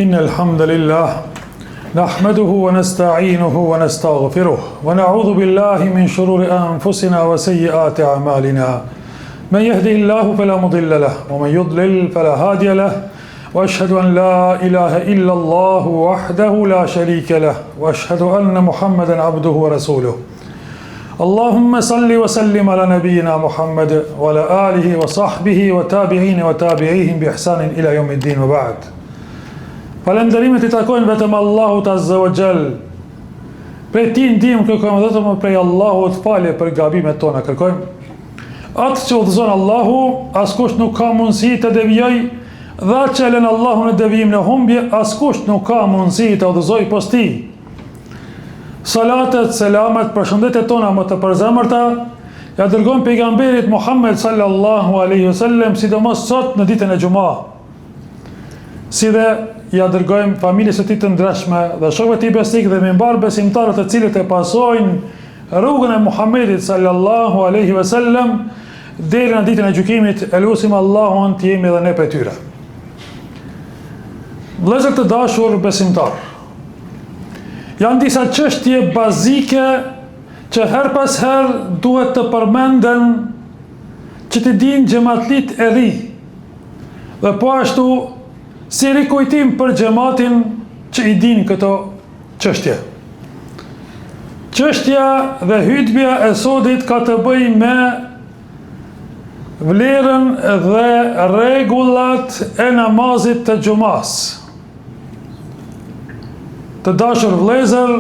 إن الحمد لله نحمده ونستعينه ونستغفره ونعوذ بالله من شرور أنفسنا وسيئات أعمالنا من يهده الله فلا مضل له ومن يضلل فلا هادي له وأشهد أن لا إله إلا الله وحده لا شريك له وأشهد أن محمدا عبده ورسوله اللهم صل وسلم على نبينا محمد وعلى آله وصحبه وتابعين وتابعيهم بإحسان إلى يوم الدين وبعد. Falenderimet I takojnë vetëm Allahut Azza wa Jall. Prej Tij ndihmë kërkojmë vetëm prej Allahut falje për gabimet tona kërkojmë. Atë që udhëzon Allahu, askush nuk ka mundësi të devijoj, dhe atë që lën Allahu në devijim në humbje, askush nuk ka mundësi të udhëzoj post tij. Salatet, selamet, përshëndetet tona më të përzemërta ja dërgojmë pejgamberit Muhammed sallallahu alaihi wasallam, sidomos sot në ditën e Xuma. Si dhe ja dërgojmë familjes së tij të ndershme dhe shokëve të tij besnik dhe mimbar besimtarët të cilët e pasojnë rrugën e Muhammedit sallallahu alaihi wasallam deri në ditën e gjykimit. Elusim Allahun të jemi edhe ne prej tyre. Vëllezër të dashur besimtar, janë disa çështje bazike që her pas her duhet të përmenden që të dinë xhamatlit e ri, dhe po ashtu si rikujtim për xhamatin që I dinë këto çështje. Çështja dhe hutbja e sodit ka të bëjë me vlerën dhe rregullat e namazit të xumas. Të dashur vëllezër,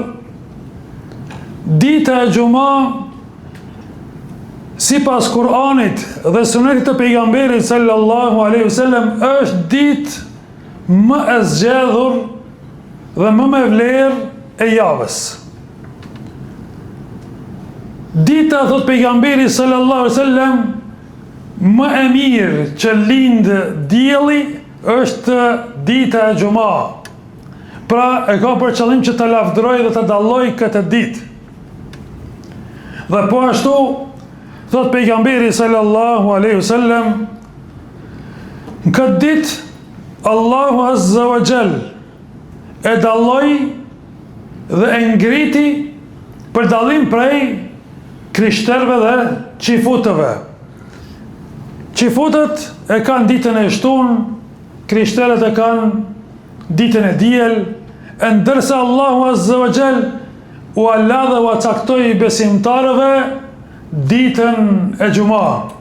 dita e Xuma sipas Kur'anit dhe sunetit të pejgamberit sallallahu alaihi wasallam është ditë më e zgjedhur dhe më me vlerë e javës. Dita, thot pejgamberi sallallahu alaihi wasallam, më e mirë që lind dielli është dita e Xuma. Pra e ka për qëllim që të lavdëroj dhe të dalloj këtë ditë. Dhe po ashtu, thot pejgamberi sallallahu alaihi wasallam, në këtë ditë Allahu Azza wa Jall e dalloi dhe e ngriti për dallim prej krishterëve dhe çifutëve. Çifutët e kanë ditën e shtunë, krishterët e kanë ditën e diel, ndërsa Allahu Azza wa Jall u alla dhe u caktoi besimtarëve ditën e Xuma.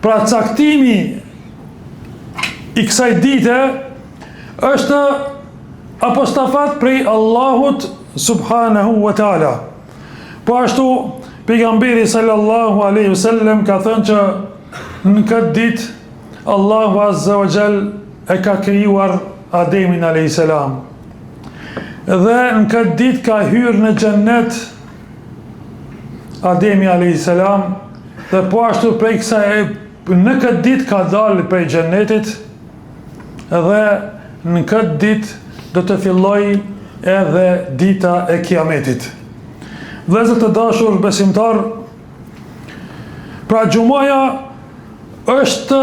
Pra caktimi I kësaj dite është apostafat prej Allahut subhanahu wa taala. Po ashtu pejgamberi sallallahu alaihi wasallam ka thënë që në këtë ditë Allahu Azza wa Jall e ka krijuar Ademin alayhis salam. Dhe në këtë ditë ka hyrë në xhennet Ademi alayhis salam, dhe po ashtu prej kësaj në këtë ditë ka dalë prej xhennetit. Dhe në këtë ditë do të filloj edhe dita e Kiametit. Vëllezër të dashur besimtar, pra Xumaja është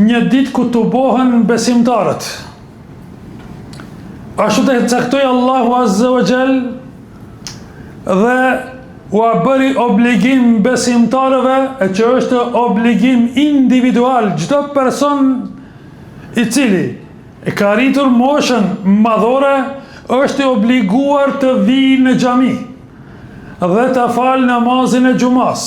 një ditë ku të bohen besimtarët. Ashtu të caktoi Allahu Azza wa Jall dhe u bëri obligim besimtarëve, e që është obligim individual. Çdo person I cili e ka arritur moshën madhore është I obliguar të vijë në xhami dhe të falë namazin e Xumas.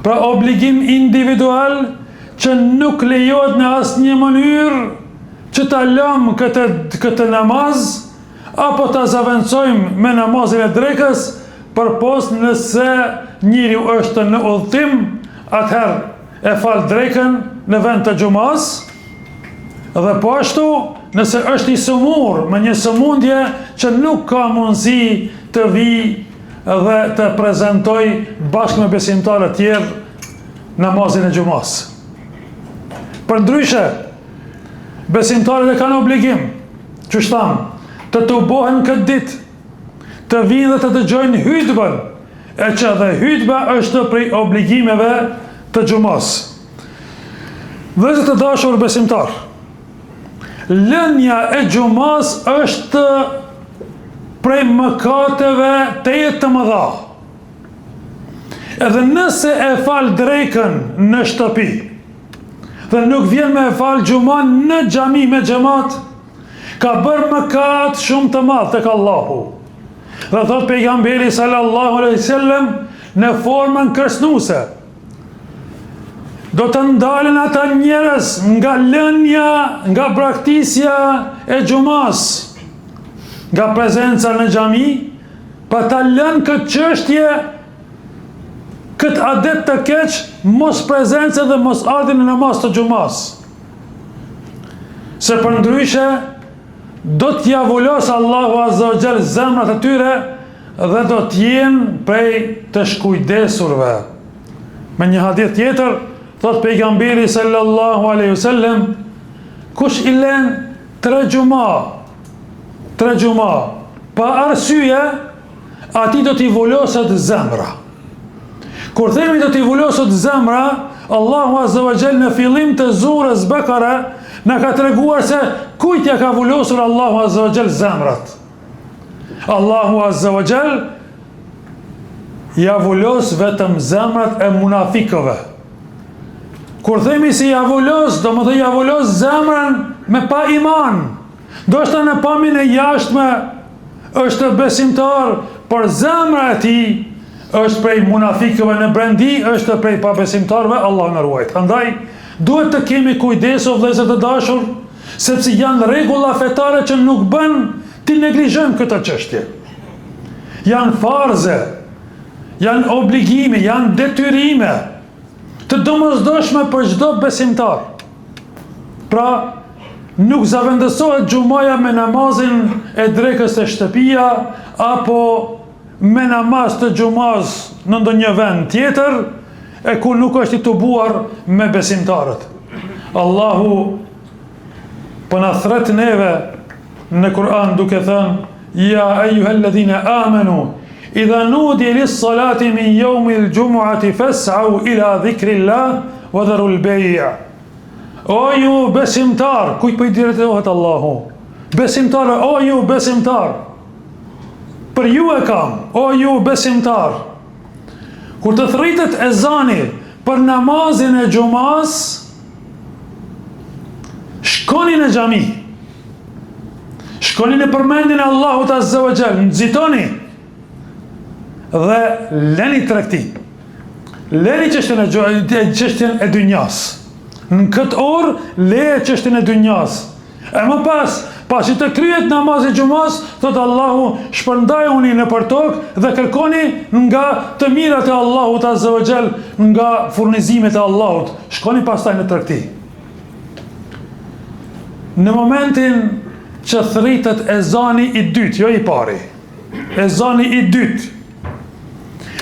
Pra obligim individual që nuk lejohet në asnjë mënyrë që ta lëm këtë namaz apo ta zaventojmë me namazin e drekës, përpos nëse njeriu është në udhtim, atëherë e fal drekën në vend të Xumas. Dhe po ashtu, nëse është I sëmur me një sëmundje që nuk ka mundësi të vijë dhe të prezantoj bashkë me besimtarët tjerë namazin e Xumas. Përndryshe, besimtarët e kanë obligim, që shtam, të tubohen këtë ditë, të vinë dhe të dëgjojnë hutbën, e që dhe hutba është prej obligimeve të Xumas. Vëllezër të dashur besimtar, lënja e gjumas është prej mëkateve të mëdha. Edhe nëse e fal drekën në shtëpi dhe nuk vjen me e fal gjuman në xhami me xhamat, ka bërë mëkat shumë të madh tek Allahu. Dhe thot pejgamberi sallallahu alaihi wasallam në formën kërcënuese: do të ndalen ata njerëz nga lënja, nga braktisja e gjumas, nga prezenca në xhami, pa ta lënë këtë çështje, këtë adet të keq, mos prezence dhe mos ardhi në namaz të gjumas. Se për ndryshe, do t'ja vullos Allahu Azza wa Jall zemrat e tyre dhe do t'jenë prej të shkujdesurve. Me një hadith tjetër, thot pejgamberi sallallahu alaihi wasallam, kush i len 3 gjuma, pa arsye, ati do t'i vulloset zemra. Kur themi do t'i vulloset zemra, Allahu Azza wa Jall në fillim të surës Bekare na ka treguar se kujt ja ka vullosur Allahu Azza wa Jall zemrat. Allahu Azza wa Jall ja vullos vetëm zemrat e munafikëve. Kur themi si ja vullos, do më thë ja vullos zemrën me pa iman. Do është në pamjen e jashtme është besimtar, por zemra e tij është prej munafikëve në brendi, është prej pabesimtarve, Allah në ruajt. Andaj, duhet të kemi kujdesu, vëllezër të dashur, sepse janë rregulla fetare që nuk bën të neglizhojmë këtë çështje. Janë farze, janë obligime, janë detyrime të domosdoshme për çdo besimtar. Pra, nuk zavendësohet xumaja me namazin e drekës të shtëpia, apo me namaz të xhumas në ndonjë vend tjetër, e ku nuk është i tubuar me besimtarët. Allahu po na thret neve në Kur'an duke thënë: ja eyyuhalladhina amanu idha nudiya lis-salati min yawmil jumu'ati fas'au ila dhikrillah wa dharul bay'. O ju besimtar, kujt po i drejtohet Allahu? Besimtarë, o ju besimtar, për ju e kam, o ju besimtar, kur të thritet ezani për namazin e gjumas, shkoni në xhami, shkoni në përmendjen e Allahut Azza wa Jall, nxitoni dhe leni tregti, leni çështjen e dynjas. Në këtë orë leje çështjen e dynjas. E më pasi të kryet namazi gjumas, thot Allahu, shpërndajuni në për tokë dhe kërkoni nga të mirat e Allahut Azza wa Jall, nga furnizimet e Allahut. Shkoni pastaj në tregti. Në momentin që thritet ezani i dytë, jo i pari, ezani i dytë,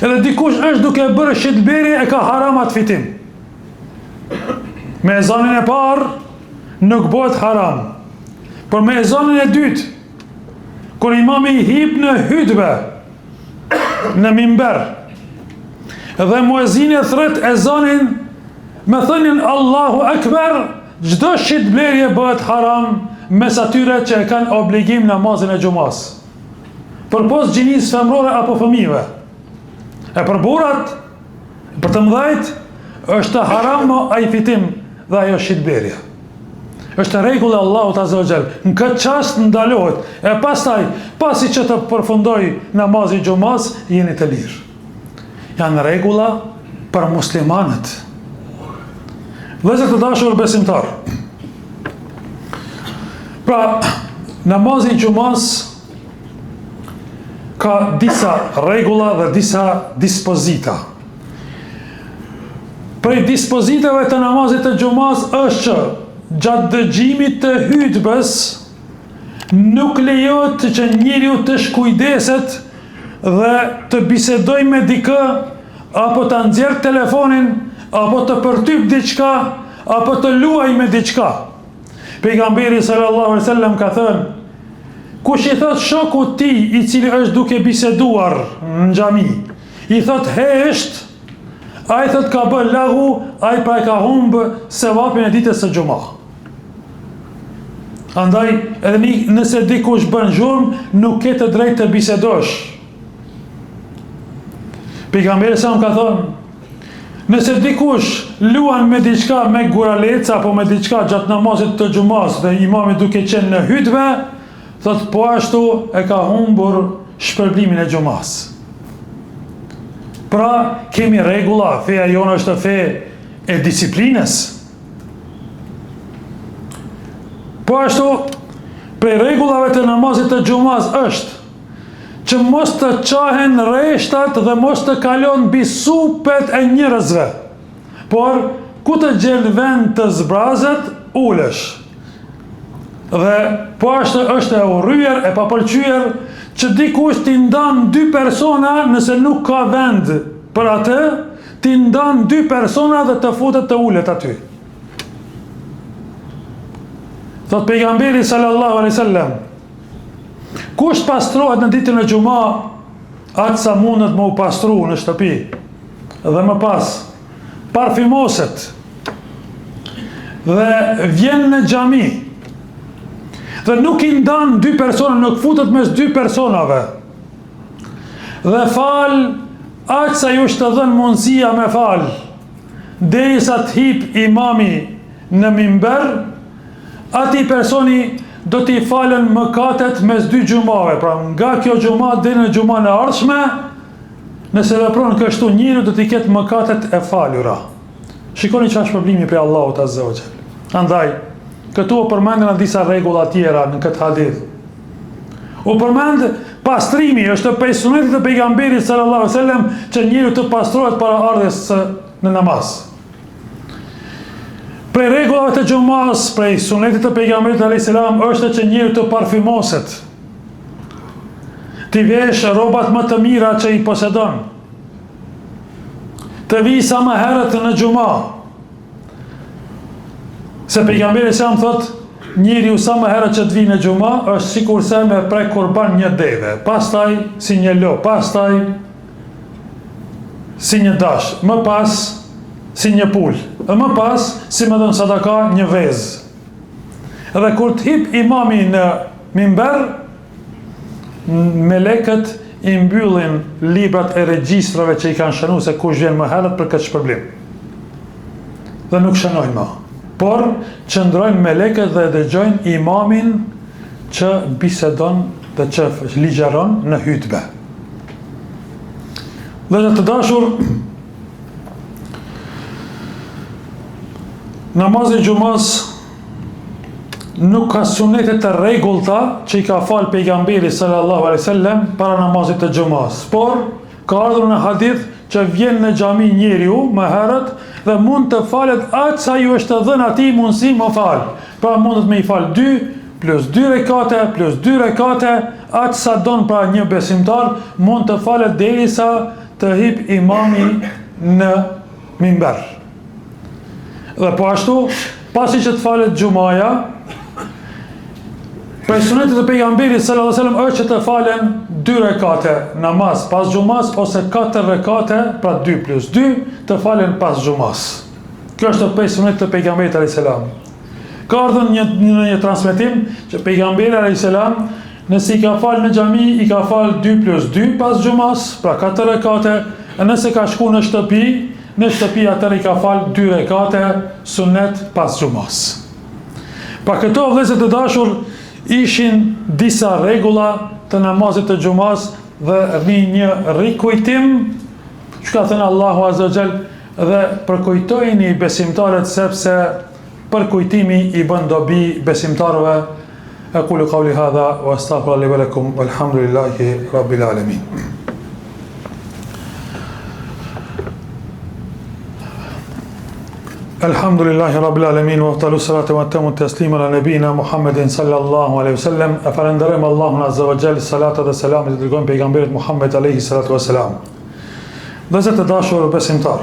edhe dikush është duke bërë shitberi, e ka haram atë fitim. Me ezanin e parë nuk bëhet haram, por me ezanin e dytë, kur imami i hip në hutbe, në mimber, dhe muezini thret ezanin me thënien Allahu Akbar, çdo shitblerje bëhet haram mes atyre që e kanë obligim namazin e xumas. Përpos gjinisë femrore apo fëmijëve. E për burrat, për të mëdhejt, është haram ai fitim dhe ajo shitblerje. Është rregull e Allahut Azza wa Jall. Në këtë çast ndalohet. E pastaj, pasi që të përfundoj namazi xumas, jeni të lirë. Janë rregulla për muslimanët. Vëllezër të dashur besimtar. Pra, namazi xumas ka disa rregulla dhe disa dispozita. Prej dispozitave të namazit të xumas është që gjatë dëgjimit të hutbes nuk lejohet që njeriu të shkujdeset dhe të bisedoj me dikë, apo të nxjerr telefonin, apo të përtyp diçka, apo të luaj me diçka. Pejgamberi sallallahu alaihi wasallam ka thënë: kush i thot shokut tij i cili është duke biseduar në xhami, i thot hesht, ai thot ka bërë lahu, ai pra ka humbë sevapin e ditës së xumë. Andaj, edhe nëse dikush bën gjurmë, nuk ke të drejtë të bisedosh. Pejgamberi sa më ka thonë, nëse dikush luan me diçka me guraleca, apo me diçka gjatë namazit të xumas dhe imami duke qenë në hutbë, thotë po ashtu e ka humbur shpërblimin e xumas. Pra, kemi rregulla, feja jonë është fe e disiplinës. Po ashtu, prej rregullave të namazit të xumas është që mos të qahen rreshtat dhe mos të kalon mbi supet e njerëzve. Por, ku të gjen vend të zbrazet, ulesh. Dhe po ashtu është e urryer, e papëlqyer që dikush t'i ndan 2 persona nëse nuk ka vend për atë, t'i ndan 2 persona dhe të futet të ulet aty. Thot pejgamberi sallallahu alaihi wasallam, kush pastrohet në ditën e xuma, atë sa mundet më u pastru në shtëpi. Dhe më pas, parfimoset dhe vjen në xhami. Dhe nuk i ndan 2 persona, nuk futet mes 2 personave. Dhe fal aq sa ju të dhënë mundësia me fal, derisa të hip imami në mimber, ati personi do t'i falen mëkatet mes 2 xumave. Pra nga kjo xuma deri në xumën e ardhshme, nëse vepron kështu njëri do t'i ketë mëkatet e falura. Shikoni çfarë shpërblimi prej Allahut azza wa jall. Andaj, këtu u përmenden disa rregulla tjera në këtë hadith. U përmend pastrimi, është prej sunetit të pejgamberit sallallahu alaihi wasallam që njeriu të pastrohet para ardhes në namaz. Prej rregullave të xumas, prej sunetit të pejgamberit alayhis salam është që njeriu të parfymoset. T'i vesh rrobat më të mira që i posedon. Të vi sa më herët në xuma. Se pejgamberi sa më thot, njeriu sa më herët që të vi në xuma është sikurse me prek kurban një deve, pastaj si një lop, pastaj si një dash, më pas si një pul, dhe më pas si me dhënë sadaka një vez. Edhe kur të hip imami në mimber, melekët i mbyllin librat e regjistrave që i kanë shënuar se kush vjen më herët për këtë shpërblim. Dhe nuk shënojnë më, por qëndrojnë melekët dhe dëgjojnë imamin që bisedon dhe që ligjeron në hutbe. Dhe të dashur, namazi xumas nuk ka sunete të rregullta që i ka fal pejgamberi sallallahu alaihi wasallam para namazit të xumas, por ka ardhur në hadith që vjen në xhami njeriu më herët dhe mund të falet aq sa ju është dhënë atij mundësi më fal. Pra mundet me i fal 2 plus 2 rekate plus 2 rekate, aq sa don pra një besimtar mund të falet derisa të hip imami në mimber. Dhe po ashtu, pasi që të falet xumaja, prej sunetit të pejgamberit sallallahu alaihi wasallam është që të falen 2 rekate namaz pas xumas ose 4 rekate, pra 2 plus 2, të falen pas xumas. Kjo është prej sunetit të pejgamberit alaihi salam. Ka ardhur një transmetim që pejgamberi alaihi salam nëse i ka fal në xhami, i ka fal 2 plus 2 pas xumas, pra 4 rekate, e nëse ka shku në shtëpi atër i ka falë 2 rekate sunet pas xumas. Pa këto vëllezër të dashur ishin disa rregulla të namazit të xumas dhe një rikujtim që ka thënë Allahu azza wa jall, dhe përkujtojini besimtarët sepse përkujtimi i bën dobi besimtarëve. Aqulu qawli hadha wa astaghfirullaha li wa lakum walhamdulillahi rabbil alamin. Alhamdulillahi rabbil alamin wa afdalu salatu wa tamu taslima ala nabina Muhammedin sallallahu alaihi wasallam. E falenderojmë Allahun azza wa jall, salata dhe selam i dërgojmë pejgamberit Muhammed alaihi salatu wassalam. Dhe të dashur besimtar,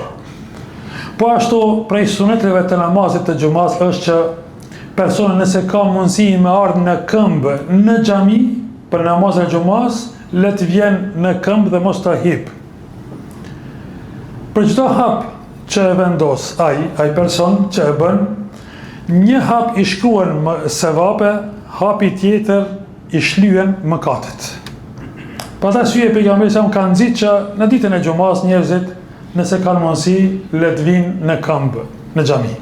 po ashtu prej suneteve të namazit të xumas është që personi nëse ka mundësi me ardhë në këmbë në xhami për namazin e xumas, le të vjen në këmbë dhe mos ta hip. Për çdo hap që e vendos ai person që e bën, një hap i shkruan sevape, hapi tjetër i shlyen mëkatet. Pa ta syje pejgamberi sa më kanë nxitë që në ditën e xumas njerëzit nëse kanë mundësi le të vinë në këmbë, në xhami.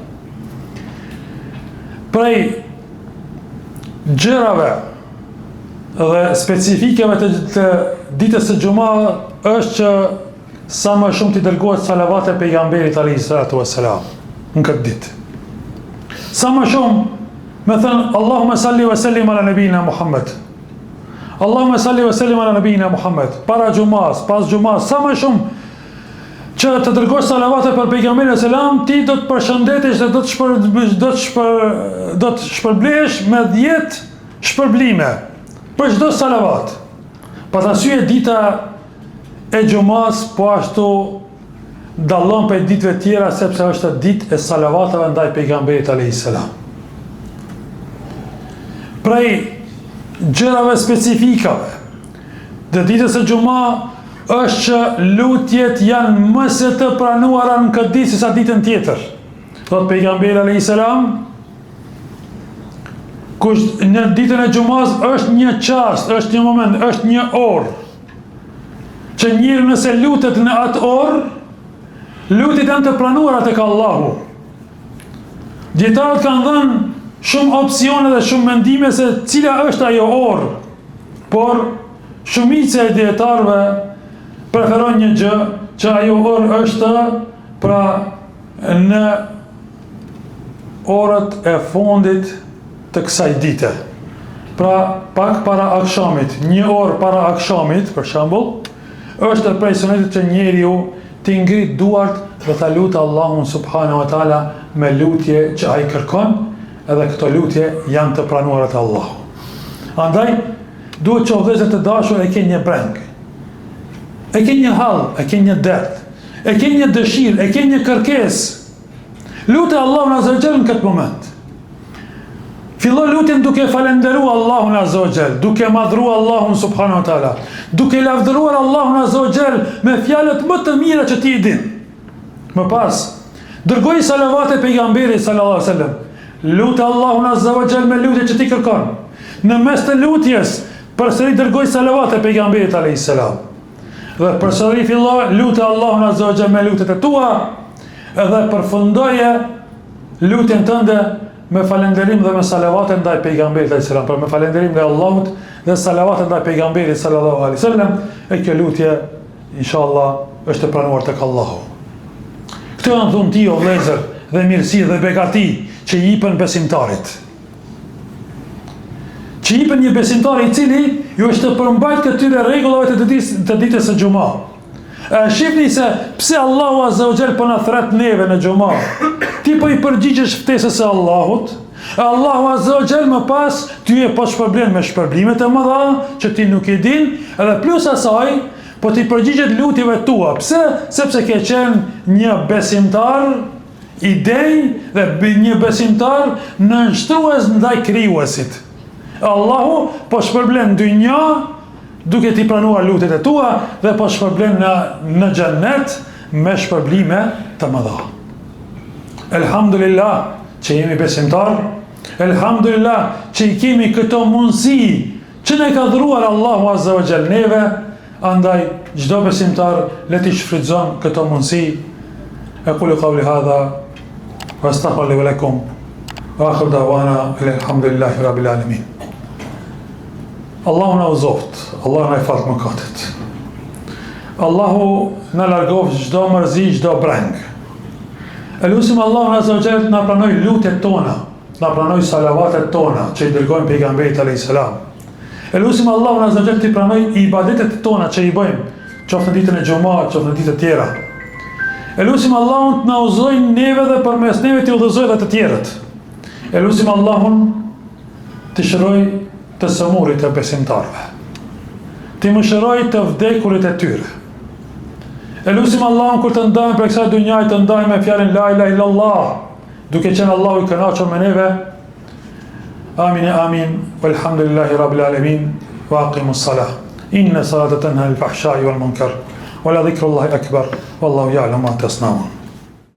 Prej gjërave dhe specifikave të ditës së xumas është që sa më shumë t'i dërgohet salavate pejgamberit alayhis salatu wassalam në këtë ditë. Sa më shumë me thënë Allahumma salli wa sallim ala nabina Muhammed. Allahumma salli wa sallim ala nabina Muhammed. Para xumas, pas xumas, sa më shumë që të dërgosh salavate për pejgamberin selam, ti do të përshëndetesh dhe do të shpërblesh me 10 shpërblime për çdo salavat. Pa ta syje dita e xumas po ashtu dallon për ditëve tjera sepse është ditë e salavatave ndaj pejgamberit alayhis salam. Prej gjërave specifikave dhe ditës së xumas është që lutjet janë më së të pranuara në këtë ditë se sa ditën tjetër. Thot pejgamberi alayhis salam, kush në ditën e xumas është një çast, është një moment, është një orë që njëri nëse lutet në atë orë, lutjet janë të pranuara tek Allahu. Dietarët kanë dhënë shumë opsione dhe shumë mendime se cila është ajo orë, por shumica e dietarëve preferon një gjë që ajo orë është pra në orët e fundit të kësaj dite. Pra pak para akshamit, një orë para akshamit, për shembull, është prej sunetit që njeriu t'i ngrit duart dhe ta lutë Allahun subhanahu wa taala me lutje që ai kërkon, edhe këto lutje janë të pranuara te Allahu. Andaj duhet që vëllezër të dashur e ke një breng, e ke një hall, e ke një dert, e ke një dëshirë, e ke një kërkesë. Lutë Allahun azza wa jall në këtë moment. Fillo lutjen duke falendëruar Allahun azza wa jall, duke madhruar Allahun subhanahu wa taala, duke lavdëruar Allahun azza wa jall me fjalët më të mira që ti i din. Më pas, dërgoj salavate pejgamberit sallallahu alaihi wasallam. Lutë Allahun azza wa jall me lutje që ti kërkon. Në mes të lutjes, përsëri dërgoj salavate pejgamberit alayhis salam. Dhe përsëri fillo lutë Allahun azza wa jall me lutjet e tua, edhe përfundoje lutjen tënde me falënderim dhe me salavate ndaj pejgamberit alayhis salam, për me falënderim ndaj Allahut dhe salavate ndaj pejgamberit sallallahu alaihi wasallam, e kjo lutje inshallah është e pranuar tek Allahu. Këto janë dhunti o vëllezër dhe mirësi dhe begati që i jepën besimtarit. Që i jepën një besimtar i cili ju është përmbajt këtyre rregullave të ditës së xumas. Shifni se pse Allahu azza wa jall po na thret neve në xumas. Ti po i përgjigjesh ftesës së Allahut, Allahu azza wa jall më pas ty e po shpërblen me shpërblimet e mëdha që ti nuk i din, edhe plus asaj po ti përgjigjet lutjeve tua. Pse? Sepse ke qenë një besimtar i denj dhe një besimtar nënshtrues ndaj krijuesit. Allahu po shpërblen dynja duke ti pranuar lutjet e tua dhe po shpërblen në xhennet me shpërblime të mëdha. Elhamdulillah që jemi besimtar, elhamdulillah që i kemi këto mundësi që ne ka dhuruar Allahu azza wa jall neve, andaj çdo besimtar le të shfrytëzon këto mundësi. Aqulu qawli hadha wa astaghfiru li wa lakum wa akhiru da'wana alhamdulillahi rabbil alamin. Allahu na uzoft, Allahu na i fal mëkatet. Allahu na largoft çdo mërzi, çdo breng. Elusim Allahu azza wa jall na pranoj lutjet tona, na pranoj salavatet tona që i dërgojmë pejgamberit alayhis salam. Elusim Allahu azza wa jall të pranoj ibadetet tona që i bëjmë, qoftë në ditën e xumat, qoftë në ditë të tjera. Elusim Allahun të na udhëzojë neve dhe përmes neve të udhëzojë dhe të tjerët. Elusim Allahun të shëroj të sëmurit e besimtarve, të mëshiroj të vdekurit e tyre. Elusim Allahun kur të ndajmë për kësaj dunjaj të ndajmë me fjalën la ilaha illallah, duke qenë Allahu i kënaqur me neve. Amin e amin, walhamdulillahi rabbil alamin, wa aqimus salah. Inna salata tanha anil fahsha'i wal munkar, wa la dhikrullahi akbar, wallahu ya'lamu ma tasna'un.